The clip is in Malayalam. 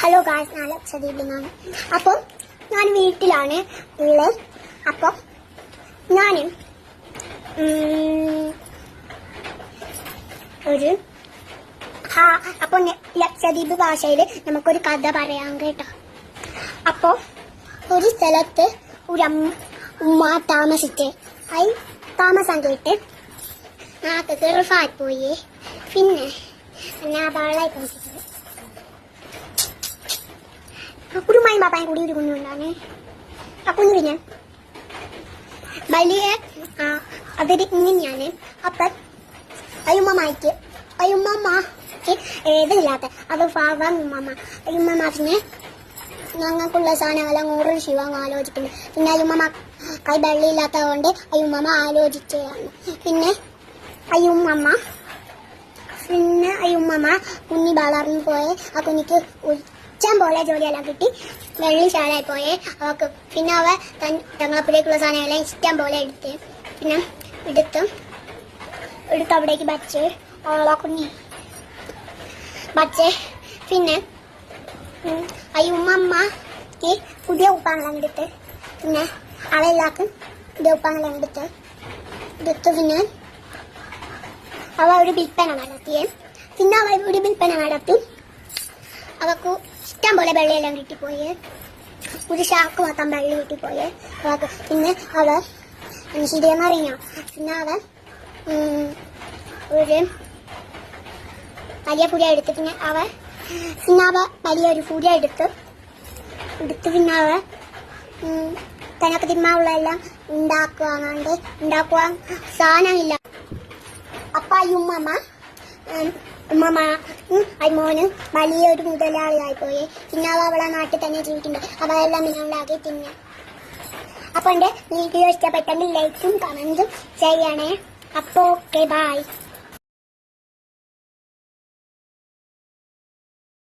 ഹലോ ഗായ്സ്, ഞാൻ ലക്ഷദ്വീപിലാണ്. അപ്പോൾ ഞാൻ വീട്ടിലാണ് ഉള്ളത്. അപ്പോൾ ഞാൻ അപ്പോൾ ലക്ഷദ്വീപ് ഭാഷയിൽ നമുക്കൊരു കഥ പറയാം കേട്ടോ. അപ്പോൾ ഒരു സ്ഥലത്ത് ഒരു ഉമ്മ താമസം കേട്ട് ഗൾഫായി പോയി. പിന്നെ ഞാൻ വെള്ളമായി പോയിട്ടുണ്ട്. കുടുംബായും പാപ്പായും കൂടി ഒരു കുഞ്ഞുണ്ടാണ്. ആ കുഞ്ഞു പിന്നെ വലിയ അവര് ഇങ്ങനെയാണ്. അപ്പം അയ്യുമ്മക്ക് ഏതില്ലാത്ത അത് പാവാൻ ഉമ്മ അയ്യുമ്മമാക്കിന് ഞങ്ങൾക്കുള്ള സാധനങ്ങളെല്ലാം 100 ശിവം ആലോചിക്കുന്നു. പിന്നെ അയ്യുമ്മ കൈ വെള്ളിയില്ലാത്തത് കൊണ്ട് അയ്യുമ്മ ആലോചിച്ചതാണ്. പിന്നെ അയ്യുമ്മ കുഞ്ഞി വളർന്നു പോയെ. ആ കുഞ്ഞിക്ക് ഇഷ്ടം പോലെ ജോലിയെല്ലാം കിട്ടി. വെള്ളി ശാലായി പോയെ അവക്ക്. പിന്നെ അവ തങ്ങളപ്പുഴേക്കുള്ള സാധനങ്ങളെല്ലാം ഇഷ്ടം പോലെ പിന്നെ എടുത്ത് അവിടേക്ക് വച്ച് കുഞ്ഞി വച്ച്. പിന്നെ അയ്യുമ്മക്ക് പുതിയ ഉപ്പാങ്ങളെല്ലാം എടുത്ത് പിന്നെ അവയെല്ലാവർക്കും പുതിയ ഉപ്പാങ്ങളെല്ലാം എടുത്ത് പിന്നെ അവ ഒരു വിൽപ്പന നടത്തിയേ. പിന്നെ അവ ഒരു വിൽപ്പന നടത്തി അവക്ക് ഇഷ്ടം പോലെ വെള്ളിയെല്ലാം കിട്ടിപ്പോയി. ഒരു ഷാക്ക് മൊത്തം വെള്ളി കിട്ടിപ്പോയി അവക്ക്. പിന്നെ അവ ശരിയെന്നറിയാം. പിന്നെ അവ ഒരു വലിയ പുര എടുത്ത് പിന്നെ അവ വലിയൊരു പുര എടുത്ത് പിന്നെ അവ തനക്ക് തിന്മാവുള്ളതെല്ലാം ഉണ്ടാക്കുവാൻ സാധനമില്ല. അപ്പ മോന് വലിയൊരു മുതലാളിയായി പോയി. പിന്നെ അവളെ നാട്ടിൽ തന്നെ ജീവിക്കുന്നുണ്ട്. അവളെല്ലാം ഉണ്ടാക്കി തിന്നെ. അപ്പോൾ എൻ്റെ വീഡിയോ ഇഷ്ടപ്പെട്ടെങ്കിൽ ലൈക്കും കമൻറ്റും ചെയ്യണേ. അപ്പോൾ ഓക്കെ, ബൈ.